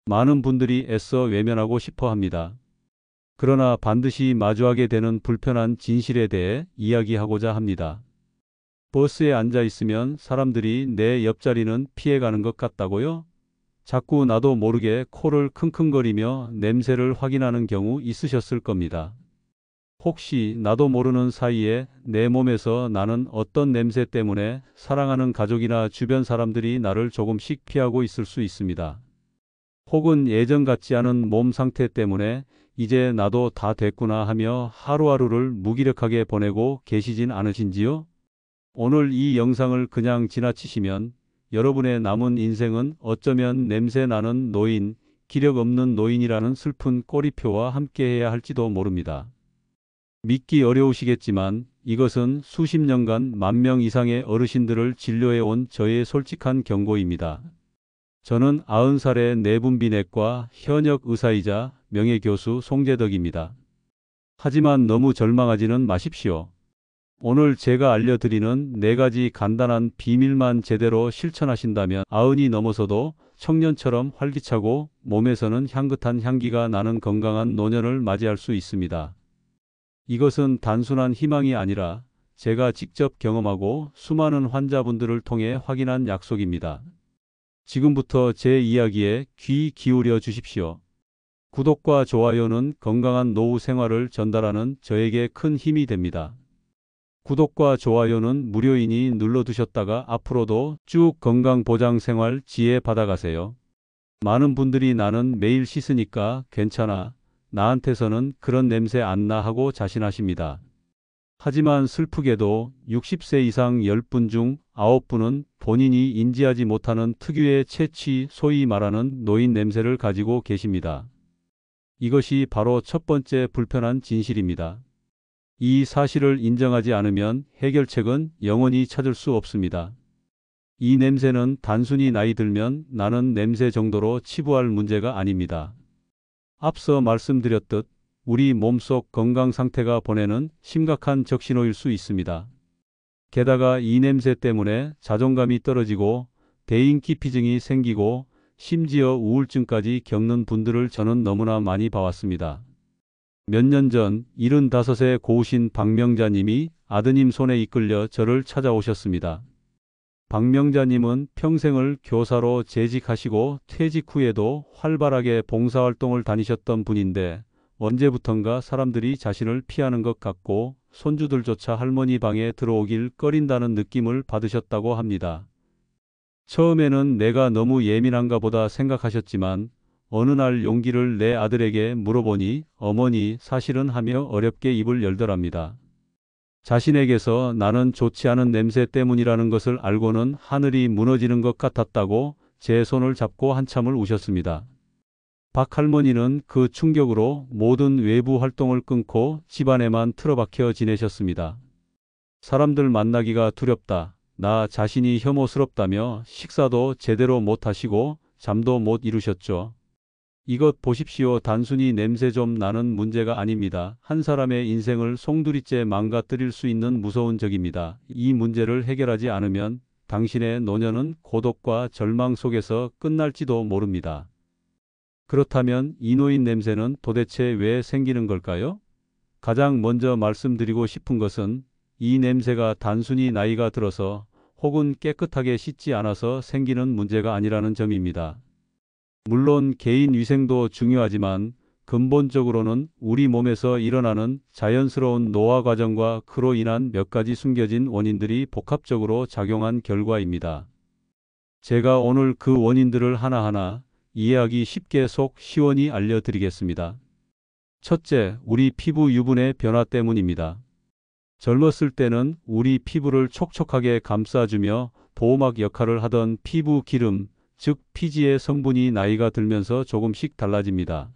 많은 분들이 애써 외면하고 싶어 합니다. 그러나 반드시 마주하게 되는 불편한 진실에 대해 이야기하고자 합니다. 버스에 앉아 있으면 사람들이 내 옆자리는 피해가는 것 같다고요? 자꾸 나도 모르게 코를 킁킁거리며 냄새를 확인하는 경우 있으셨을 겁니다. 혹시 나도 모르는 사이에 내 몸에서 나는 어떤 냄새 때문에 사랑하는 가족이나 주변 사람들이 나를 조금씩 피하고 있을 수 있습니다. 혹은 예전 같지 않은 몸 상태 때문에 이제 나도 다 됐구나 하며 하루하루를 무기력하게 보내고 계시진 않으신지요? 오늘 이 영상을 그냥 지나치시면 여러분의 남은 인생은 어쩌면 냄새 나는 노인, 기력 없는 노인이라는 슬픈 꼬리표와 함께해야 할지도 모릅니다. 믿기 어려우시겠지만 이것은 수십 년간 10,000명 이상의 어르신들을 진료해온 저의 솔직한 경고입니다. 저는 90살의 내분비내과 현역 의사이자 명예교수 송재덕입니다. 하지만 너무 절망하지는 마십시오. 오늘 제가 알려드리는 4가지 간단한 비밀만 제대로 실천하신다면 90이 넘어서도 청년처럼 활기차고 몸에서는 향긋한 향기가 나는 건강한 노년을 맞이할 수 있습니다. 이것은 단순한 희망이 아니라 제가 직접 경험하고 수많은 환자분들을 통해 확인한 약속입니다. 지금부터 제 이야기에 귀 기울여 주십시오. 구독과 좋아요는 건강한 노후 생활을 전달하는 저에게 큰 힘이 됩니다. 구독과 좋아요는 무료이니 눌러두셨다가 앞으로도 쭉 건강보장 생활 지혜 받아가세요. 많은 분들이 나는 매일 씻으니까 괜찮아. 나한테서는 그런 냄새 안 나 하고 자신하십니다. 하지만 슬프게도 60세 이상 10분 중 9분은 본인이 인지하지 못하는 특유의 채취, 소위 말하는 노인 냄새를 가지고 계십니다. 이것이 바로 첫 번째 불편한 진실입니다. 이 사실을 인정하지 않으면 해결책은 영원히 찾을 수 없습니다. 이 냄새는 단순히 나이 들면 나는 냄새 정도로 치부할 문제가 아닙니다. 앞서 말씀드렸듯 우리 몸속 건강 상태가 보내는 심각한 적신호일 수 있습니다. 게다가 이 냄새 때문에 자존감이 떨어지고 대인기피증이 생기고 심지어 우울증까지 겪는 분들을 저는 너무나 많이 봐왔습니다. 몇 년 전 75세 고우신 박명자님이 아드님 손에 이끌려 저를 찾아오셨습니다. 박명자님은 평생을 교사로 재직하시고 퇴직 후에도 활발하게 봉사활동을 다니셨던 분인데 언제부턴가 사람들이 자신을 피하는 것 같고 손주들조차 할머니 방에 들어오길 꺼린다는 느낌을 받으셨다고 합니다. 처음에는 내가 너무 예민한가 보다 생각하셨지만 어느 날 용기를 내 아들에게 물어보니 어머니 사실은 하며 어렵게 입을 열더랍니다. 자신에게서 나는 좋지 않은 냄새 때문이라는 것을 알고는 하늘이 무너지는 것 같았다고 제 손을 잡고 한참을 우셨습니다. 박 할머니는 그 충격으로 모든 외부 활동을 끊고 집안에만 틀어박혀 지내셨습니다. 사람들 만나기가 두렵다. 나 자신이 혐오스럽다며 식사도 제대로 못하시고 잠도 못 이루셨죠. 이것 보십시오. 단순히 냄새 좀 나는 문제가 아닙니다. 한 사람의 인생을 송두리째 망가뜨릴 수 있는 무서운 적입니다. 이 문제를 해결하지 않으면 당신의 노년은 고독과 절망 속에서 끝날지도 모릅니다. 그렇다면 이 노인 냄새는 도대체 왜 생기는 걸까요? 가장 먼저 말씀드리고 싶은 것은 이 냄새가 단순히 나이가 들어서 혹은 깨끗하게 씻지 않아서 생기는 문제가 아니라는 점입니다. 물론 개인 위생도 중요하지만 근본적으로는 우리 몸에서 일어나는 자연스러운 노화 과정과 그로 인한 몇 가지 숨겨진 원인들이 복합적으로 작용한 결과입니다. 제가 오늘 그 원인들을 하나하나 이해하기 쉽게 속 시원히 알려드리겠습니다. 첫째, 우리 피부 유분의 변화 때문입니다. 젊었을 때는 우리 피부를 촉촉하게 감싸주며 보호막 역할을 하던 피부 기름, 즉 피지의 성분이 나이가 들면서 조금씩 달라집니다.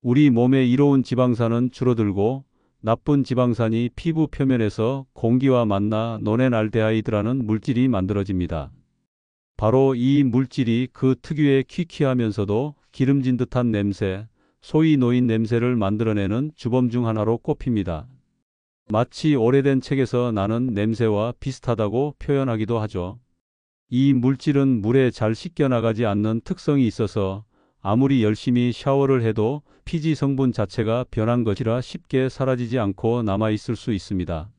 우리 몸의 이로운 지방산은 줄어들고 나쁜 지방산이 피부 표면에서 공기와 만나 노넨알데하이드라는 물질이 만들어집니다. 바로 이 물질이 그 특유의 퀴퀴하면서도 기름진 듯한 냄새, 소위 노인 냄새를 만들어내는 주범 중 하나로 꼽힙니다. 마치 오래된 책에서 나는 냄새와 비슷하다고 표현하기도 하죠. 이 물질은 물에 잘 씻겨나가지 않는 특성이 있어서 아무리 열심히 샤워를 해도 피지 성분 자체가 변한 것이라 쉽게 사라지지 않고 남아있을 수 있습니다.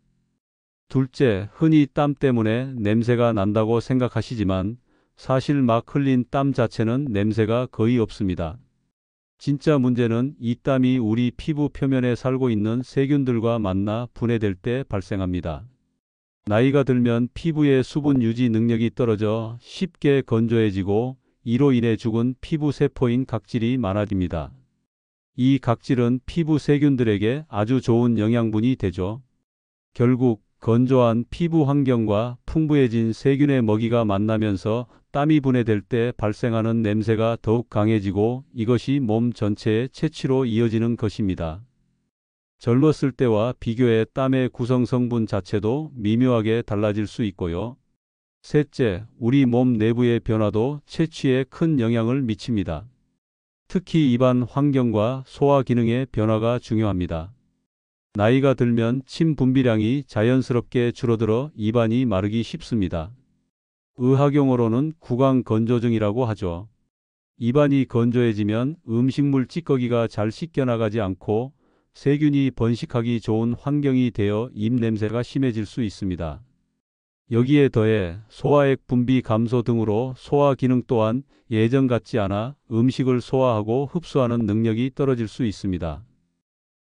둘째, 흔히 땀 때문에 냄새가 난다고 생각하시지만 사실 막 흘린 땀 자체는 냄새가 거의 없습니다. 진짜 문제는 이 땀이 우리 피부 표면에 살고 있는 세균들과 만나 분해될 때 발생합니다. 나이가 들면 피부의 수분 유지 능력이 떨어져 쉽게 건조해지고 이로 인해 죽은 피부 세포인 각질이 많아집니다. 이 각질은 피부 세균들에게 아주 좋은 영양분이 되죠. 결국 건조한 피부 환경과 풍부해진 세균의 먹이가 만나면서 땀이 분해될 때 발생하는 냄새가 더욱 강해지고 이것이 몸 전체의 채취로 이어지는 것입니다. 젊었을 때와 비교해 땀의 구성 성분 자체도 미묘하게 달라질 수 있고요. 셋째, 우리 몸 내부의 변화도 채취에 큰 영향을 미칩니다. 특히 입안 환경과 소화 기능의 변화가 중요합니다. 나이가 들면 침 분비량이 자연스럽게 줄어들어 입안이 마르기 쉽습니다. 의학용어로는 구강 건조증이라고 하죠. 입안이 건조해지면 음식물 찌꺼기가 잘 씻겨나가지 않고 세균이 번식하기 좋은 환경이 되어 입 냄새가 심해질 수 있습니다. 여기에 더해 소화액 분비 감소 등으로 소화 기능 또한 예전 같지 않아 음식을 소화하고 흡수하는 능력이 떨어질 수 있습니다.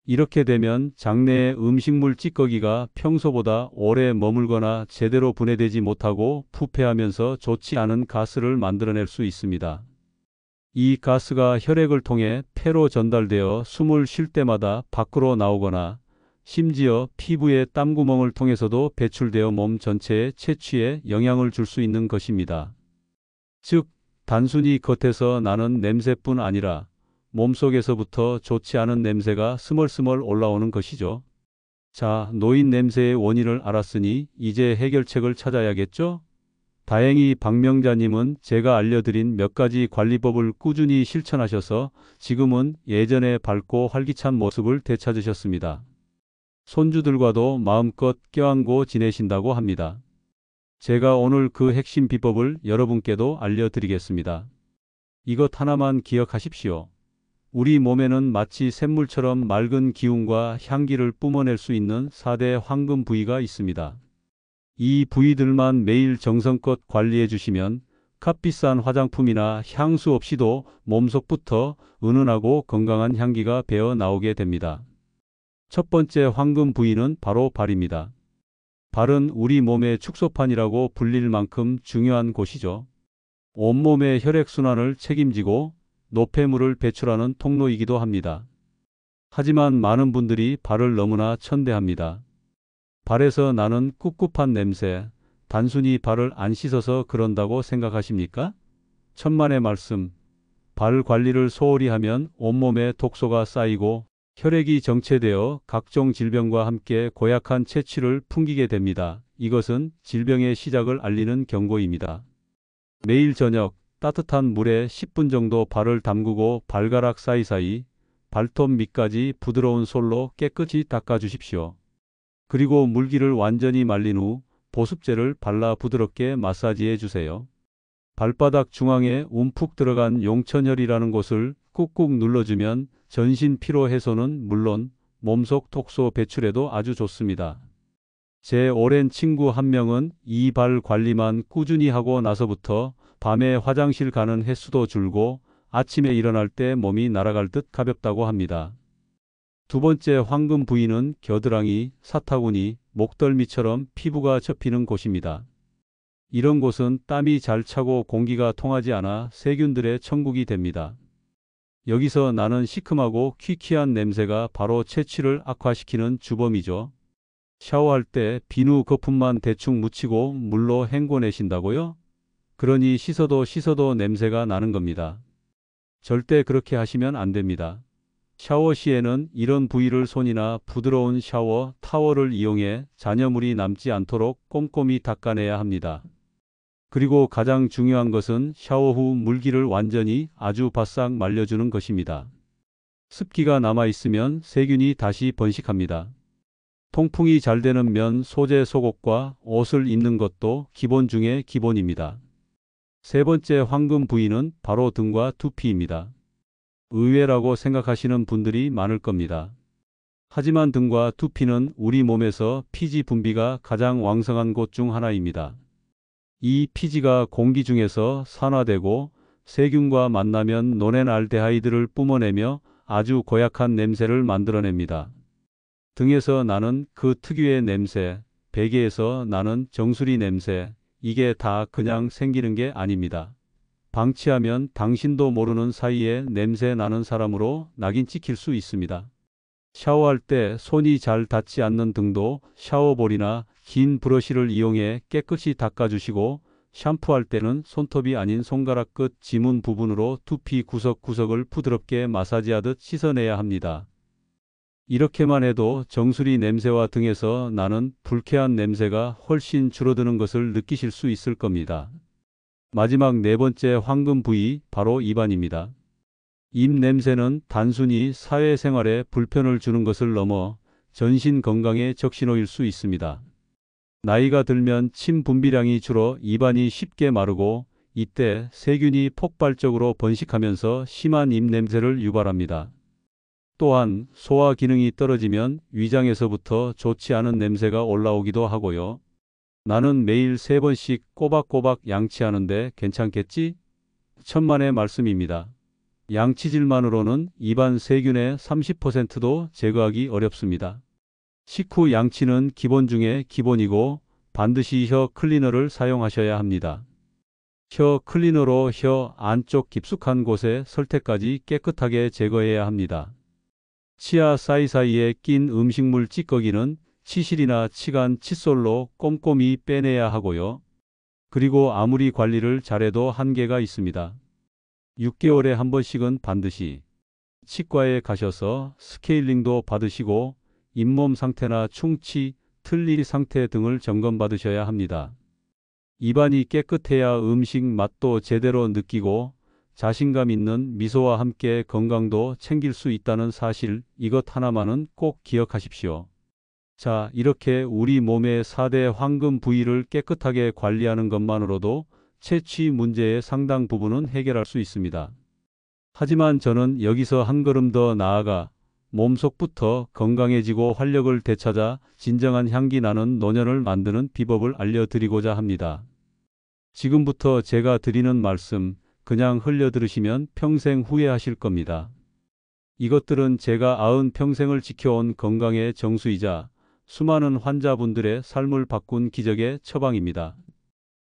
이렇게 되면 장내의 음식물 찌꺼기가 평소보다 오래 머물거나 제대로 분해되지 못하고 부패하면서 좋지 않은 가스를 만들어낼 수 있습니다. 이 가스가 혈액을 통해 폐로 전달되어 숨을 쉴 때마다 밖으로 나오거나 심지어 피부의 땀구멍을 통해서도 배출되어 몸 전체의 채취에 영향을 줄 수 있는 것입니다. 즉, 단순히 겉에서 나는 냄새뿐 아니라 몸속에서부터 좋지 않은 냄새가 스멀스멀 올라오는 것이죠. 자, 노인 냄새의 원인을 알았으니 이제 해결책을 찾아야겠죠? 다행히 박명자님은 제가 알려드린 몇 가지 관리법을 꾸준히 실천하셔서 지금은 예전의 밝고 활기찬 모습을 되찾으셨습니다. 손주들과도 마음껏 껴안고 지내신다고 합니다. 제가 오늘 그 핵심 비법을 여러분께도 알려드리겠습니다. 이것 하나만 기억하십시오. 우리 몸에는 마치 샘물처럼 맑은 기운과 향기를 뿜어낼 수 있는 4대 황금 부위가 있습니다. 이 부위들만 매일 정성껏 관리해 주시면 값비싼 화장품이나 향수 없이도 몸속부터 은은하고 건강한 향기가 배어 나오게 됩니다. 첫 번째 황금 부위는 바로 발입니다. 발은 우리 몸의 축소판이라고 불릴 만큼 중요한 곳이죠. 온몸의 혈액순환을 책임지고 노폐물을 배출하는 통로이기도 합니다. 하지만 많은 분들이 발을 너무나 천대합니다. 발에서 나는 꿉꿉한 냄새, 단순히 발을 안 씻어서 그런다고 생각하십니까? 천만의 말씀, 발 관리를 소홀히 하면 온몸에 독소가 쌓이고 혈액이 정체되어 각종 질병과 함께 고약한 채취를 풍기게 됩니다. 이것은 질병의 시작을 알리는 경고입니다. 매일 저녁 따뜻한 물에 10분 정도 발을 담그고 발가락 사이사이 발톱 밑까지 부드러운 솔로 깨끗이 닦아주십시오. 그리고 물기를 완전히 말린 후 보습제를 발라 부드럽게 마사지해 주세요. 발바닥 중앙에 움푹 들어간 용천혈이라는 곳을 꾹꾹 눌러주면 전신 피로 해소는 물론 몸속 독소 배출에도 아주 좋습니다. 제 오랜 친구 한 명은 이 발 관리만 꾸준히 하고 나서부터 밤에 화장실 가는 횟수도 줄고 아침에 일어날 때 몸이 날아갈 듯 가볍다고 합니다. 두 번째 황금 부위는 겨드랑이, 사타구니, 목덜미처럼 피부가 접히는 곳입니다. 이런 곳은 땀이 잘 차고 공기가 통하지 않아 세균들의 천국이 됩니다. 여기서 나는 시큼하고 퀴퀴한 냄새가 바로 채취를 악화시키는 주범이죠. 샤워할 때 비누 거품만 대충 묻히고 물로 헹궈내신다고요? 그러니 씻어도 냄새가 나는 겁니다. 절대 그렇게 하시면 안 됩니다. 샤워 시에는 이런 부위를 손이나 부드러운 샤워 타월을 이용해 잔여물이 남지 않도록 꼼꼼히 닦아내야 합니다. 그리고 가장 중요한 것은 샤워 후 물기를 완전히 아주 바싹 말려주는 것입니다. 습기가 남아있으면 세균이 다시 번식합니다. 통풍이 잘 되는 면 소재 속옷과 옷을 입는 것도 기본 중에 기본입니다. 세 번째 황금 부위는 바로 등과 두피입니다. 의외라고 생각하시는 분들이 많을 겁니다. 하지만 등과 두피는 우리 몸에서 피지 분비가 가장 왕성한 곳 중 하나입니다. 이 피지가 공기 중에서 산화되고 세균과 만나면 노넨알데하이드를 뿜어내며 아주 고약한 냄새를 만들어냅니다. 등에서 나는 그 특유의 냄새, 베개에서 나는 정수리 냄새, 이게 다 그냥 생기는 게 아닙니다. 방치하면 당신도 모르는 사이에 냄새 나는 사람으로 낙인 찍힐 수 있습니다. 샤워할 때 손이 잘 닿지 않는 등도 샤워볼이나 긴 브러쉬를 이용해 깨끗이 닦아주시고, 샴푸할 때는 손톱이 아닌 손가락 끝 지문 부분으로 두피 구석구석을 부드럽게 마사지하듯 씻어내야 합니다. 이렇게만 해도 정수리 냄새와 등에서 나는 불쾌한 냄새가 훨씬 줄어드는 것을 느끼실 수 있을 겁니다. 마지막 네 번째 황금 부위, 바로 입안입니다. 입 냄새는 단순히 사회생활에 불편을 주는 것을 넘어 전신 건강의 적신호일 수 있습니다. 나이가 들면 침 분비량이 줄어 입안이 쉽게 마르고, 이때 세균이 폭발적으로 번식하면서 심한 입 냄새를 유발합니다. 또한 소화 기능이 떨어지면 위장에서부터 좋지 않은 냄새가 올라오기도 하고요. 나는 매일 3번씩 꼬박꼬박 양치하는데 괜찮겠지? 천만의 말씀입니다. 양치질만으로는 입안 세균의 30%도 제거하기 어렵습니다. 식후 양치는 기본 중에 기본이고 반드시 혀 클리너를 사용하셔야 합니다. 혀 클리너로 혀 안쪽 깊숙한 곳에 설태까지 깨끗하게 제거해야 합니다. 치아 사이사이에 낀 음식물 찌꺼기는 치실이나 치간, 칫솔로 꼼꼼히 빼내야 하고요. 그리고 아무리 관리를 잘해도 한계가 있습니다. 6개월에 한 번씩은 반드시 치과에 가셔서 스케일링도 받으시고 잇몸 상태나 충치, 틀니 상태 등을 점검받으셔야 합니다. 입안이 깨끗해야 음식 맛도 제대로 느끼고 자신감 있는 미소와 함께 건강도 챙길 수 있다는 사실, 이것 하나만은 꼭 기억하십시오. 자, 이렇게 우리 몸의 4대 황금 부위를 깨끗하게 관리하는 것만으로도 채취 문제의 상당 부분은 해결할 수 있습니다. 하지만 저는 여기서 한 걸음 더 나아가 몸속부터 건강해지고 활력을 되찾아 진정한 향기 나는 노년을 만드는 비법을 알려드리고자 합니다. 지금부터 제가 드리는 말씀 그냥 흘려 들으시면 평생 후회하실 겁니다. 이것들은 제가 90평생을 지켜온 건강의 정수이자 수많은 환자분들의 삶을 바꾼 기적의 처방입니다.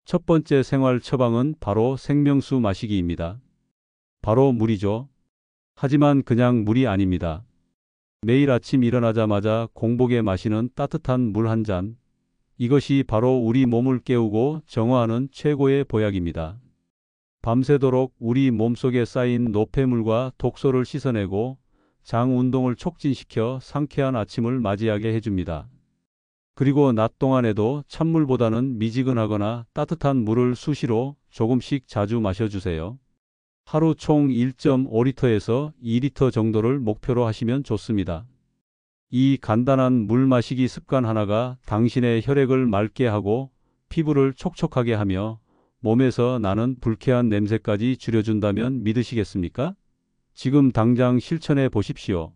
첫 번째 생활 처방은 바로 생명수 마시기입니다. 바로 물이죠. 하지만 그냥 물이 아닙니다. 매일 아침 일어나자마자 공복에 마시는 따뜻한 물 한 잔. 이것이 바로 우리 몸을 깨우고 정화하는 최고의 보약입니다. 밤새도록 우리 몸속에 쌓인 노폐물과 독소를 씻어내고 장 운동을 촉진시켜 상쾌한 아침을 맞이하게 해줍니다. 그리고 낮 동안에도 찬물보다는 미지근하거나 따뜻한 물을 수시로 조금씩 자주 마셔주세요. 하루 총 1.5리터에서 2리터 정도를 목표로 하시면 좋습니다. 이 간단한 물 마시기 습관 하나가 당신의 혈액을 맑게 하고 피부를 촉촉하게 하며 몸에서 나는 불쾌한 냄새까지 줄여준다면 믿으시겠습니까? 지금 당장 실천해 보십시오.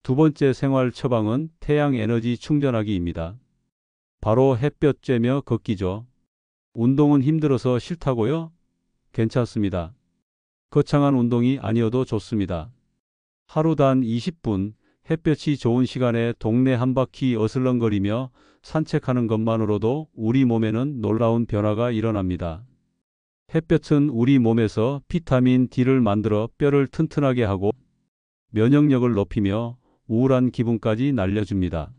두 번째 생활 처방은 태양 에너지 충전하기입니다. 바로 햇볕 쬐며 걷기죠. 운동은 힘들어서 싫다고요? 괜찮습니다. 거창한 운동이 아니어도 좋습니다. 하루 단 20분 햇볕이 좋은 시간에 동네 한 바퀴 어슬렁거리며 산책하는 것만으로도 우리 몸에는 놀라운 변화가 일어납니다. 햇볕은 우리 몸에서 비타민 D를 만들어 뼈를 튼튼하게 하고 면역력을 높이며 우울한 기분까지 날려줍니다.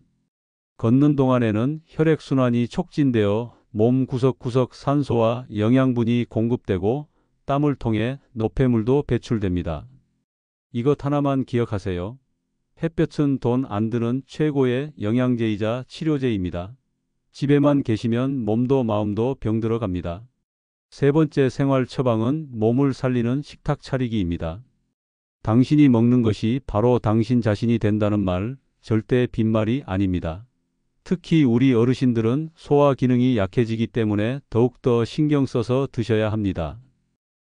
걷는 동안에는 혈액순환이 촉진되어 몸 구석구석 산소와 영양분이 공급되고 땀을 통해 노폐물도 배출됩니다. 이것 하나만 기억하세요. 햇볕은 돈 안 드는 최고의 영양제이자 치료제입니다. 집에만 계시면 몸도 마음도 병들어 갑니다. 세 번째 생활 처방은 몸을 살리는 식탁 차리기입니다. 당신이 먹는 것이 바로 당신 자신이 된다는 말, 절대 빈말이 아닙니다. 특히 우리 어르신들은 소화 기능이 약해지기 때문에 더욱더 신경 써서 드셔야 합니다.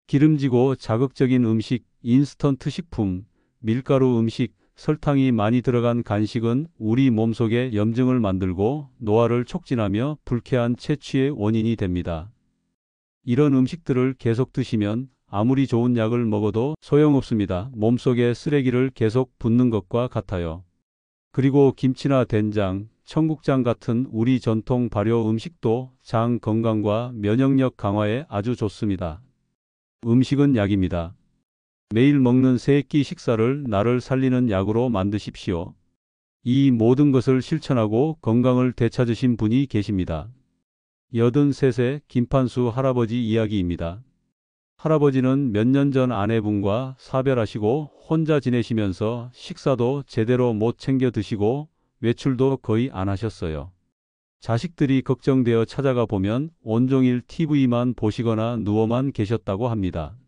기름지고 자극적인 음식, 인스턴트 식품, 밀가루 음식, 설탕이 많이 들어간 간식은 우리 몸속에 염증을 만들고 노화를 촉진하며 불쾌한 체취의 원인이 됩니다. 이런 음식들을 계속 드시면 아무리 좋은 약을 먹어도 소용없습니다. 몸속에 쓰레기를 계속 붓는 것과 같아요. 그리고 김치나 된장, 청국장 같은 우리 전통 발효 음식도 장 건강과 면역력 강화에 아주 좋습니다. 음식은 약입니다. 매일 먹는 세 끼 식사를 나를 살리는 약으로 만드십시오. 이 모든 것을 실천하고 건강을 되찾으신 분이 계십니다. 83세 김판수 할아버지 이야기입니다. 할아버지는 몇 년 전 아내분과 사별하시고 혼자 지내시면서 식사도 제대로 못 챙겨 드시고 외출도 거의 안 하셨어요. 자식들이 걱정되어 찾아가 보면 온종일 TV만 보시거나 누워만 계셨다고 합니다.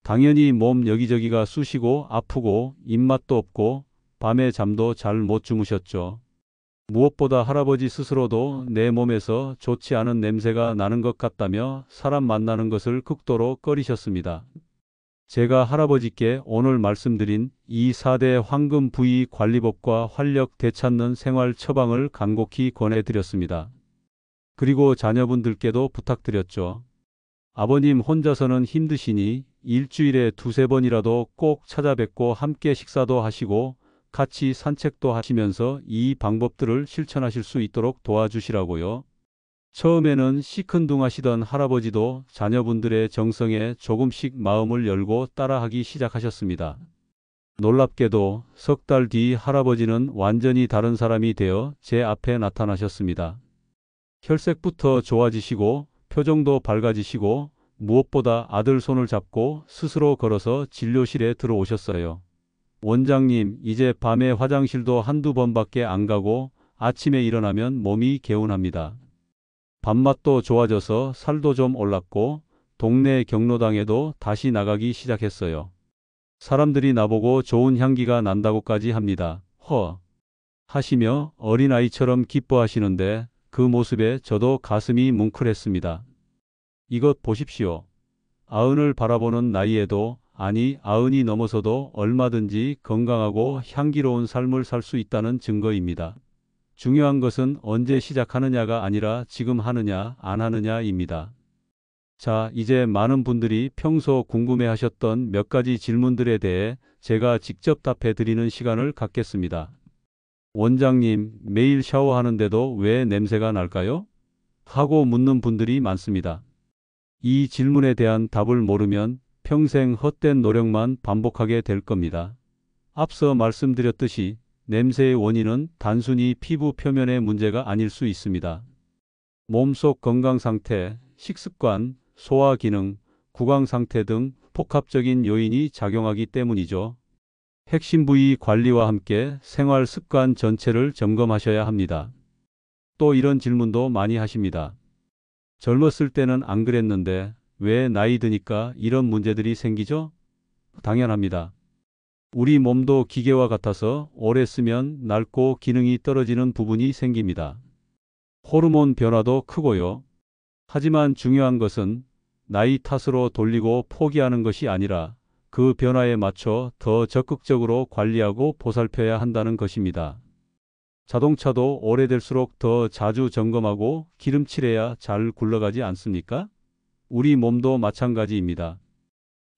당연히 몸 여기저기가 쑤시고 아프고 입맛도 없고 밤에 잠도 잘 못 주무셨죠. 무엇보다 할아버지 스스로도 내 몸에서 좋지 않은 냄새가 나는 것 같다며 사람 만나는 것을 극도로 꺼리셨습니다. 제가 할아버지께 오늘 말씀드린 이 4대 황금 부위 관리법과 활력 되찾는 생활 처방을 간곡히 권해드렸습니다. 그리고 자녀분들께도 부탁드렸죠. 아버님 혼자서는 힘드시니 일주일에 2~3번이라도 꼭 찾아뵙고 함께 식사도 하시고 같이 산책도 하시면서 이 방법들을 실천하실 수 있도록 도와주시라고요. 처음에는 시큰둥하시던 할아버지도 자녀분들의 정성에 조금씩 마음을 열고 따라하기 시작하셨습니다. 놀랍게도 석 달 뒤 할아버지는 완전히 다른 사람이 되어 제 앞에 나타나셨습니다. 혈색부터 좋아지시고 표정도 밝아지시고 무엇보다 아들 손을 잡고 스스로 걸어서 진료실에 들어오셨어요. 원장님, 이제 밤에 화장실도 한두 번밖에 안 가고 아침에 일어나면 몸이 개운합니다. 밥맛도 좋아져서 살도 좀 올랐고 동네 경로당에도 다시 나가기 시작했어요. 사람들이 나보고 좋은 향기가 난다고까지 합니다. 하시며 어린아이처럼 기뻐하시는데 그 모습에 저도 가슴이 뭉클했습니다. 이것 보십시오. 아흔을 바라보는 나이에도, 아니 90이 넘어서도 얼마든지 건강하고 향기로운 삶을 살 수 있다는 증거입니다. 중요한 것은 언제 시작하느냐가 아니라 지금 하느냐 안 하느냐입니다. 자, 이제 많은 분들이 평소 궁금해하셨던 몇 가지 질문들에 대해 제가 직접 답해 드리는 시간을 갖겠습니다. 원장님, 매일 샤워하는데도 왜 냄새가 날까요? 하고 묻는 분들이 많습니다. 이 질문에 대한 답을 모르면 평생 헛된 노력만 반복하게 될 겁니다. 앞서 말씀드렸듯이 냄새의 원인은 단순히 피부 표면의 문제가 아닐 수 있습니다. 몸속 건강 상태, 식습관, 소화 기능, 구강 상태 등 복합적인 요인이 작용하기 때문이죠. 핵심 부위 관리와 함께 생활 습관 전체를 점검하셔야 합니다. 또 이런 질문도 많이 하십니다. 젊었을 때는 안 그랬는데 왜 나이 드니까 이런 문제들이 생기죠? 당연합니다. 우리 몸도 기계와 같아서 오래 쓰면 낡고 기능이 떨어지는 부분이 생깁니다. 호르몬 변화도 크고요. 하지만 중요한 것은 나이 탓으로 돌리고 포기하는 것이 아니라 그 변화에 맞춰 더 적극적으로 관리하고 보살펴야 한다는 것입니다. 자동차도 오래될수록 더 자주 점검하고 기름칠해야 잘 굴러가지 않습니까? 우리 몸도 마찬가지입니다.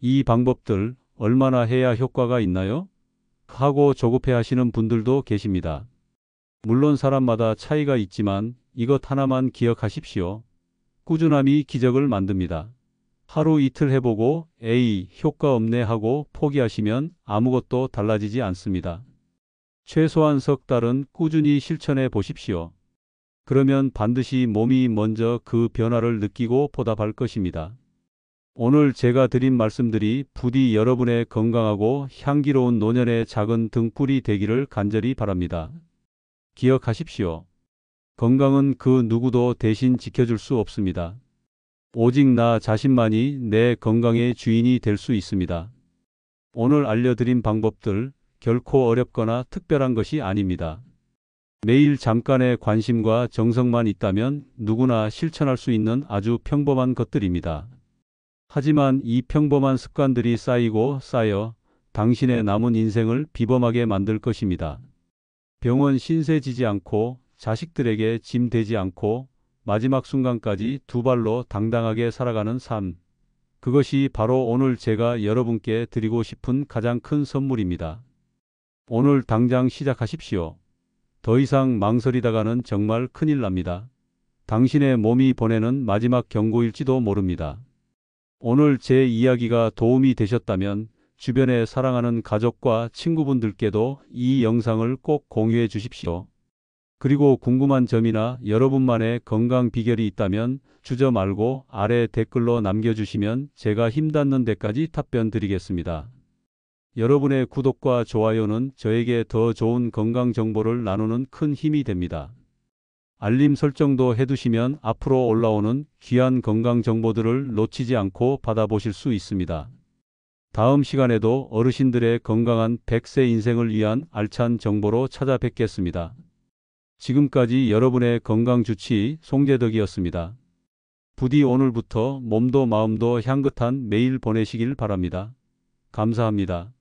이 방법들 얼마나 해야 효과가 있나요? 하고 조급해 하시는 분들도 계십니다. 물론 사람마다 차이가 있지만 이것 하나만 기억하십시오. 꾸준함이 기적을 만듭니다. 하루 이틀 해보고 에이, 효과 없네 하고 포기하시면 아무것도 달라지지 않습니다. 최소한 석 달은 꾸준히 실천해 보십시오. 그러면 반드시 몸이 먼저 그 변화를 느끼고 보답할 것입니다. 오늘 제가 드린 말씀들이 부디 여러분의 건강하고 향기로운 노년의 작은 등불이 되기를 간절히 바랍니다. 기억하십시오. 건강은 그 누구도 대신 지켜줄 수 없습니다. 오직 나 자신만이 내 건강의 주인이 될 수 있습니다. 오늘 알려드린 방법들 결코 어렵거나 특별한 것이 아닙니다. 매일 잠깐의 관심과 정성만 있다면 누구나 실천할 수 있는 아주 평범한 것들입니다. 하지만 이 평범한 습관들이 쌓이고 쌓여 당신의 남은 인생을 비범하게 만들 것입니다. 병원 신세 지지 않고 자식들에게 짐 되지 않고 마지막 순간까지 두 발로 당당하게 살아가는 삶. 그것이 바로 오늘 제가 여러분께 드리고 싶은 가장 큰 선물입니다. 오늘 당장 시작하십시오. 더 이상 망설이다가는 정말 큰일 납니다. 당신의 몸이 보내는 마지막 경고일지도 모릅니다. 오늘 제 이야기가 도움이 되셨다면 주변에 사랑하는 가족과 친구분들께도 이 영상을 꼭 공유해 주십시오. 그리고 궁금한 점이나 여러분만의 건강 비결이 있다면 주저 말고 아래 댓글로 남겨주시면 제가 힘닿는 데까지 답변 드리겠습니다. 여러분의 구독과 좋아요는 저에게 더 좋은 건강 정보를 나누는 큰 힘이 됩니다. 알림 설정도 해두시면 앞으로 올라오는 귀한 건강 정보들을 놓치지 않고 받아보실 수 있습니다. 다음 시간에도 어르신들의 건강한 100세 인생을 위한 알찬 정보로 찾아뵙겠습니다. 지금까지 여러분의 건강주치의 송재덕이었습니다. 부디 오늘부터 몸도 마음도 향긋한 매일 보내시길 바랍니다. 감사합니다.